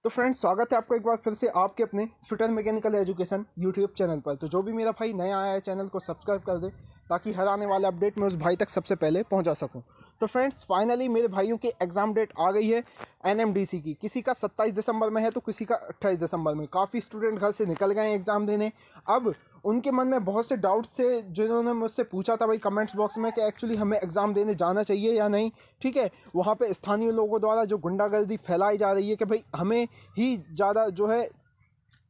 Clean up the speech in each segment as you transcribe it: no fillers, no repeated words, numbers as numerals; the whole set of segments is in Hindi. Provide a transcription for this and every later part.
तो फ्रेंड्स, स्वागत है आपको एक बार फिर से आपके अपने fitter mechanical education YouTube channel पर। तो जो भी मेरा भाई नया आया है चैनल को सब्सक्राइब कर दे ताकि हर आने वाला अपडेट मैं उस भाई तक सबसे पहले पहुंचा सकूं। तो फ्रेंड्स, फाइनली मेरे भाइयों की एग्ज़ाम डेट आ गई है एनएमडीसी की। किसी का 27 दिसंबर में है तो किसी का 28 दिसंबर में। काफ़ी स्टूडेंट घर से निकल गए हैं एग्ज़ाम देने। अब उनके मन में बहुत से डाउट्स थे जिन्होंने मुझसे पूछा था भाई कमेंट्स बॉक्स में कि एक्चुअली हमें एग्ज़ाम देने जाना चाहिए या नहीं। ठीक है, वहाँ पे स्थानीय लोगों द्वारा जो गुंडागर्दी फैलाई जा रही है कि भाई हमें ही ज़्यादा जो है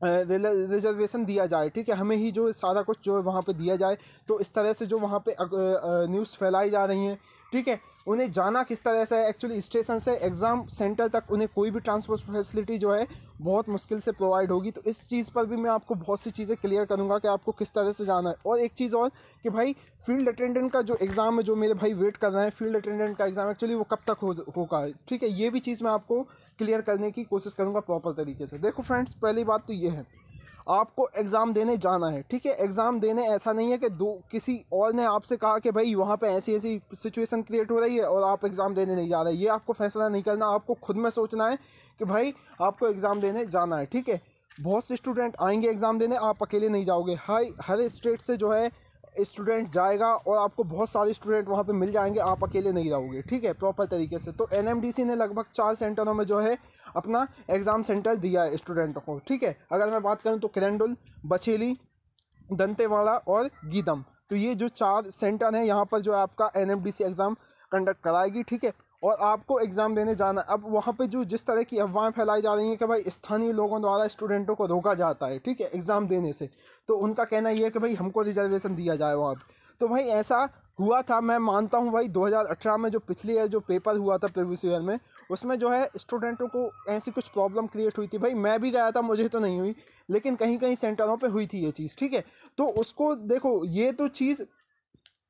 रिजर्वेशन दिया जाए। ठीक है, हमें ही जो सारा कुछ जो है वहाँ पे दिया जाए। तो इस तरह से जो वहाँ पे न्यूज़ फैलाई जा रही हैं। ठीक है, उन्हें जाना किस तरह से है एक्चुअली स्टेशन से एग्ज़ाम सेंटर तक उन्हें कोई भी ट्रांसपोर्ट फैसिलिटी जो है बहुत मुश्किल से प्रोवाइड होगी। तो इस चीज़ पर भी मैं आपको बहुत सी चीज़ें क्लियर करूँगा कि आपको किस तरह से जाना है। और एक चीज़ और कि भाई फील्ड अटेंडेंट का जो एग्ज़ाम है, जो मेरे भाई वेट कर रहे हैं फील्ड अटेंडेंट का एग्ज़ाम, एक्चुअली वो कब तक होगा। ठीक है, ये भी चीज़ मैं आपको क्लियर करने की कोशिश करूँगा प्रॉपर तरीके से। देखो फ्रेंड्स, पहली बात तो ये है, आपको एग्ज़ाम देने जाना है। ठीक है, एग्ज़ाम देने ऐसा नहीं है कि किसी और ने आपसे कहा कि भाई वहाँ पे ऐसी ऐसी सिचुएशन क्रिएट हो रही है और आप एग्ज़ाम देने नहीं जा रहे। ये आपको फैसला नहीं करना, आपको खुद में सोचना है कि भाई आपको एग्ज़ाम देने जाना है। ठीक है, बहुत से स्टूडेंट आएंगे एग्ज़ाम देने, आप अकेले नहीं जाओगे। हर स्टेट से जो है स्टूडेंट जाएगा और आपको बहुत सारे स्टूडेंट वहाँ पे मिल जाएंगे, आप अकेले नहीं रहोगे। ठीक है, प्रॉपर तरीके से। तो एनएमडीसी ने लगभग 4 सेंटरों में जो है अपना एग्ज़ाम सेंटर दिया है स्टूडेंटों को। ठीक है, अगर मैं बात करूँ तो किरंदुल, बछेली, दंतेवाड़ा और गीदम, तो ये जो 4 सेंटर हैं यहाँ पर जो आपका एनएमडीसी एग्ज़ाम कंडक्ट कराएगी। ठीक है, और आपको एग्ज़ाम देने जाना। अब वहाँ पे जो जिस तरह की अफवाहें फैलाई जा रही हैं कि भाई स्थानीय लोगों द्वारा स्टूडेंटों को रोका जाता है, ठीक है, एग्ज़ाम देने से, तो उनका कहना ये है कि भाई हमको रिजर्वेशन दिया जाए वहाँ पे। तो भाई ऐसा हुआ था, मैं मानता हूँ भाई 2018 में जो पिछली ईयर जो पेपर हुआ था प्रीवियस ईयर में, उसमें जो है स्टूडेंटों को ऐसी कुछ प्रॉब्लम क्रिएट हुई थी। भाई मैं भी गया था, मुझे तो नहीं हुई, लेकिन कहीं कहीं सेंटरों पे हुई थी ये चीज़। ठीक है, तो उसको देखो, ये तो चीज़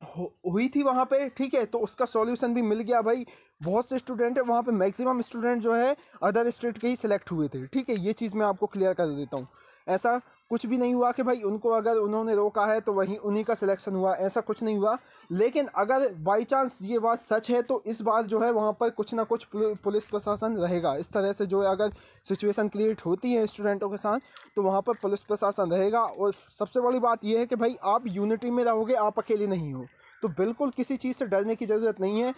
हुई थी वहाँ पे। ठीक है, तो उसका सॉल्यूशन भी मिल गया भाई। बहुत से स्टूडेंट है वहाँ पे, मैक्सिमम स्टूडेंट जो है अदर स्टेट के ही सिलेक्ट हुए थे। ठीक है, ये चीज़ मैं आपको क्लियर कर देता हूँ। ऐसा कुछ भी नहीं हुआ कि भाई उनको अगर उन्होंने रोका है तो वहीं उन्हीं का सिलेक्शन हुआ, ऐसा कुछ नहीं हुआ। लेकिन अगर बाई चांस ये बात सच है तो इस बार जो है वहाँ पर कुछ ना कुछ पुलिस प्रशासन रहेगा। इस तरह से जो है अगर सिचुएशन क्रिएट होती है स्टूडेंटों के साथ तो वहाँ पर पुलिस प्रशासन रहेगा। और सबसे बड़ी बात यह है कि भाई आप यूनिटी में रहोगे, आप अकेले नहीं हो, तो बिल्कुल किसी चीज़ से डरने की ज़रूरत नहीं है।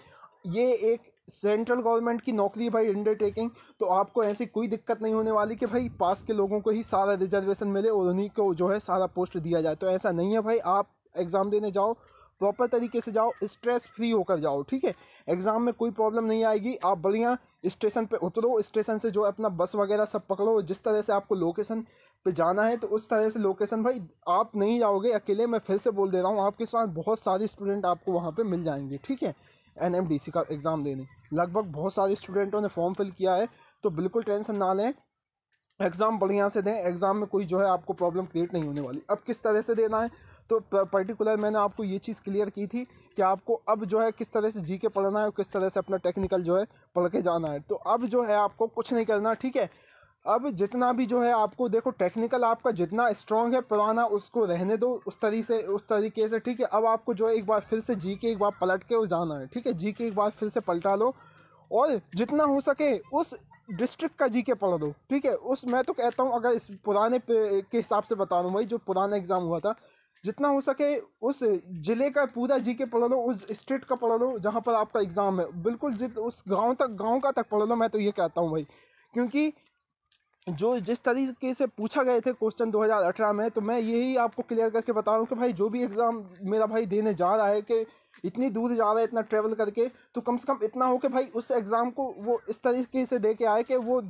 ये एक सेंट्रल गवर्नमेंट की नौकरी है भाई, अंडरटेकिंग, तो आपको ऐसी कोई दिक्कत नहीं होने वाली कि भाई पास के लोगों को ही सारा रिजर्वेशन मिले और उन्हीं को जो है सारा पोस्ट दिया जाए। तो ऐसा नहीं है भाई, आप एग्ज़ाम देने जाओ, प्रॉपर तरीके से जाओ, स्ट्रेस फ्री होकर जाओ। ठीक है, एग्ज़ाम में कोई प्रॉब्लम नहीं आएगी। आप बढ़िया स्टेशन पे उतरो, स्टेशन से जो अपना बस वगैरह सब पकड़ो, जिस तरह से आपको लोकेशन पे जाना है तो उस तरह से लोकेशन, भाई आप नहीं जाओगे अकेले, मैं फिर से बोल दे रहा हूँ, आपके साथ बहुत सारे स्टूडेंट आपको वहाँ पे मिल जाएंगे। ठीक है, एनएमडीसी का एग्ज़ाम देने लगभग बहुत सारे स्टूडेंटों ने फॉर्म फिल किया है, तो बिल्कुल टेंशन ना लें, एग्ज़ाम बढ़िया से दें। एग्ज़ाम में कोई जो है आपको प्रॉब्लम क्रिएट नहीं होने वाली। अब किस तरह से देना है, तो पर्टिकुलर मैंने आपको ये चीज़ क्लियर की थी कि आपको अब जो है किस तरह से जीके पढ़ना है और किस तरह से अपना टेक्निकल जो है पढ़ के जाना है। तो अब जो है आपको कुछ नहीं करना। ठीक है, अब जितना भी जो है आपको देखो, टेक्निकल आपका जितना स्ट्रांग है पुराना उसको रहने दो उस तरीके से। ठीक है, अब आपको जो है एक बार फिर से जीके एक बार पलट के जाना है। ठीक है, जीके एक बार फिर से पलटा लो और जितना हो सके उस डिस्ट्रिक्ट का जीके पढ़ दो। ठीक है, उस मैं तो कहता हूँ, अगर इस पुराने के हिसाब से बता दूँ भाई, जो पुराना एग्ज़ाम हुआ था, जितना हो सके उस ज़िले का पूरा जीके पढ़ लो, उस स्टेट का पढ़ लो जहाँ पर आपका एग्ज़ाम है, बिल्कुल उस गांव का तक पढ़ लो। मैं तो ये कहता हूँ भाई, क्योंकि जो जिस तरीके से पूछा गए थे क्वेश्चन 2018 में, तो मैं यही आपको क्लियर करके बता रहा हूँ कि भाई जो भी एग्ज़ाम मेरा भाई देने जा रहा है, कि इतनी दूर जा रहा है इतना ट्रेवल करके, तो कम से कम इतना हो कि भाई उस एग्ज़ाम को वो इस तरीके से दे के आए कि वो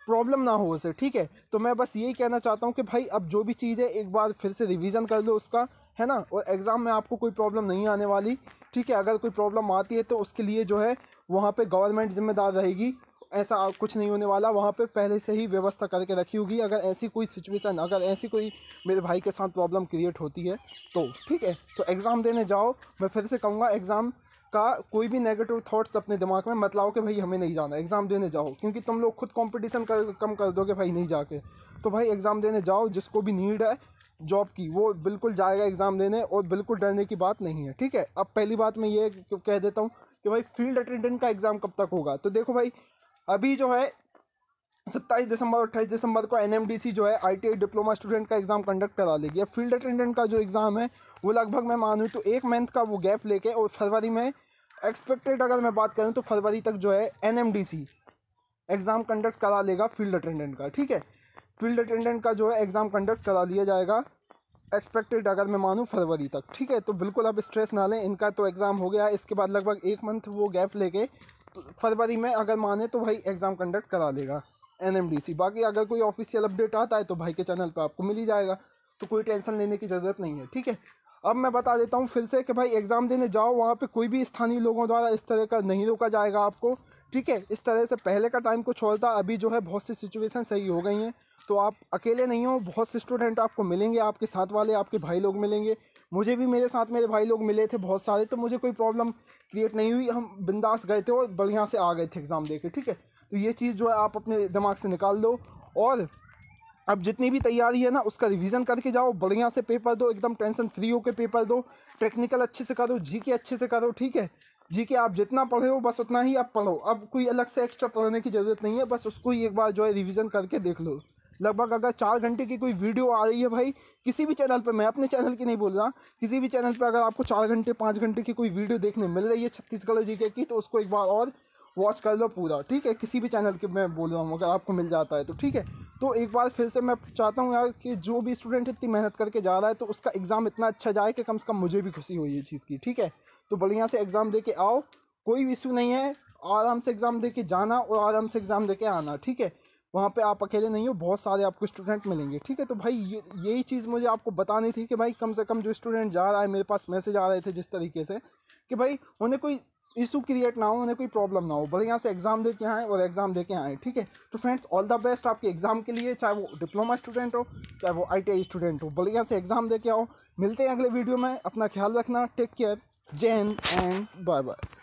प्रॉब्लम ना हो उसे। ठीक है, तो मैं बस यही कहना चाहता हूँ कि भाई अब जो भी चीज़ है एक बार फिर से रिवीजन कर लो उसका, है ना, और एग्ज़ाम में आपको कोई प्रॉब्लम नहीं आने वाली। ठीक है, अगर कोई प्रॉब्लम आती है तो उसके लिए जो है वहाँ पे गवर्नमेंट जिम्मेदार रहेगी, ऐसा कुछ नहीं होने वाला। वहाँ पे पहले से ही व्यवस्था करके रखी होगी, अगर ऐसी कोई सिचुएशन, अगर ऐसी कोई मेरे भाई के साथ प्रॉब्लम क्रिएट होती है तो। ठीक है, तो एग्ज़ाम देने जाओ। मैं फिर से कहूँगा, एग्ज़ाम का कोई भी नेगेटिव थॉट्स अपने दिमाग में मत लाओ कि भाई हमें नहीं जाना, एग्ज़ाम देने जाओ, क्योंकि तुम लोग खुद कंपटीशन कम कर दोगे भाई नहीं जाके। तो भाई एग्ज़ाम देने जाओ, जिसको भी नीड है जॉब की वो बिल्कुल जाएगा एग्ज़ाम देने, और बिल्कुल डरने की बात नहीं है। ठीक है, अब पहली बात मैं ये कह देता हूँ कि भाई फील्ड अटेंडेंट का एग्ज़ाम कब तक होगा। तो देखो भाई, अभी जो है 27 दिसंबर और 28 दिसंबर को NMDC जो है ITI डिप्लोमा स्टूडेंट का एग्ज़ाम कंडक्ट करा लेगी। अब फील्ड अटेंडेंट का जो एग्ज़ाम है वो लगभग मैं मानूँ तो 1 मंथ का वो गैप लेके, और फरवरी में एक्सपेक्टेड अगर मैं बात करूँ तो फरवरी तक जो है NMDC एग्ज़ाम कंडक्ट करा लेगा फील्ड अटेंडेंट का। ठीक है, फील्ड अटेंडेंट का जो है एग्ज़ाम कंडक्ट करा लिया जाएगा एक्सपेक्टेड अगर मैं मानूँ फरवरी तक। ठीक है, तो बिल्कुल आप स्ट्रेस ना लें, इनका तो एग्ज़ाम हो गया, इसके बाद लगभग 1 मंथ वो गैप लेके तो फरवरी में अगर माने तो भाई एग्ज़ाम कंडक्ट करा लेगा NMDC। बाकी अगर कोई ऑफिशियल अपडेट आता है तो भाई के चैनल पर आपको मिल ही जाएगा, तो कोई टेंशन लेने की ज़रूरत नहीं है। ठीक है, अब मैं बता देता हूँ फिर से कि भाई एग्ज़ाम देने जाओ, वहाँ पे कोई भी स्थानीय लोगों द्वारा इस तरह का नहीं रोका जाएगा आपको। ठीक है, इस तरह से पहले का टाइम कुछ और था, अभी जो है बहुत सी सिचुएशन सही हो गई हैं, तो आप अकेले नहीं हो, बहुत से स्टूडेंट आपको मिलेंगे, आपके साथ वाले आपके भाई लोग मिलेंगे। मुझे भी मेरे साथ मेरे भाई लोग मिले थे बहुत सारे, तो मुझे कोई प्रॉब्लम क्रिएट नहीं हुई, हम बिंदास गए थे और बढ़िया से आ गए थे एग्ज़ाम दे के। ठीक है, तो ये चीज़ जो है आप अपने दिमाग से निकाल लो, और अब जितनी भी तैयारी है ना उसका रिवीजन करके जाओ, बढ़िया से पेपर दो, एकदम टेंशन फ्री होकर पेपर दो, टेक्निकल अच्छे से करो, जीके अच्छे से करो। ठीक है, जीके आप जितना पढ़े हो बस उतना ही आप पढ़ो, अब कोई अलग से एक्स्ट्रा पढ़ने की ज़रूरत नहीं है, बस उसको ही एक बार जो है रिवीजन करके देख लो। लगभग अगर 4 घंटे की कोई वीडियो आ रही है भाई किसी भी चैनल पे, मैं अपने चैनल की नहीं बोल रहा, किसी भी चैनल पे अगर आपको 4 घंटे 5 घंटे की कोई वीडियो देखने मिल रही है छत्तीसगढ़ जीके की, तो उसको एक बार और वॉच कर लो पूरा। ठीक है, किसी भी चैनल के मैं बोल रहा हूँ अगर आपको मिल जाता है तो। ठीक है, तो एक बार फिर से मैं चाहता हूँ यार कि जो भी स्टूडेंट इतनी मेहनत करके जा रहा है तो उसका एग्ज़ाम इतना अच्छा जाए कि कम से कम मुझे भी खुशी हो ये चीज़ की। ठीक है, तो बढ़िया से एग्ज़ाम दे के आओ, कोई इशू नहीं है, आराम से एग्ज़ाम दे के जाना और आराम से एग्ज़ाम दे के आना। ठीक है, वहाँ पे आप अकेले नहीं हो, बहुत सारे आपको स्टूडेंट मिलेंगे। ठीक है, तो भाई यही चीज़ मुझे आपको बतानी थी कि भाई कम से कम जो स्टूडेंट जा रहा है, मेरे पास मैसेज आ रहे थे जिस तरीके से कि भाई उन्हें कोई इशू क्रिएट ना हो, उन्हें कोई प्रॉब्लम ना हो, बढ़िया से एग्ज़ाम दे के आएँ और एग्ज़ाम दे के आएँ। ठीक है, तो फ्रेंड्स ऑल द बेस्ट आपके एग्ज़ाम के लिए, चाहे वो डिप्लोमा स्टूडेंट हो चाहे वो ITI स्टूडेंट हो, बढ़िया से एग्ज़ाम दे के आओ। मिलते हैं अगले वीडियो में, अपना ख्याल रखना, टेक केयर, जय हिंद एंड बाय बाय।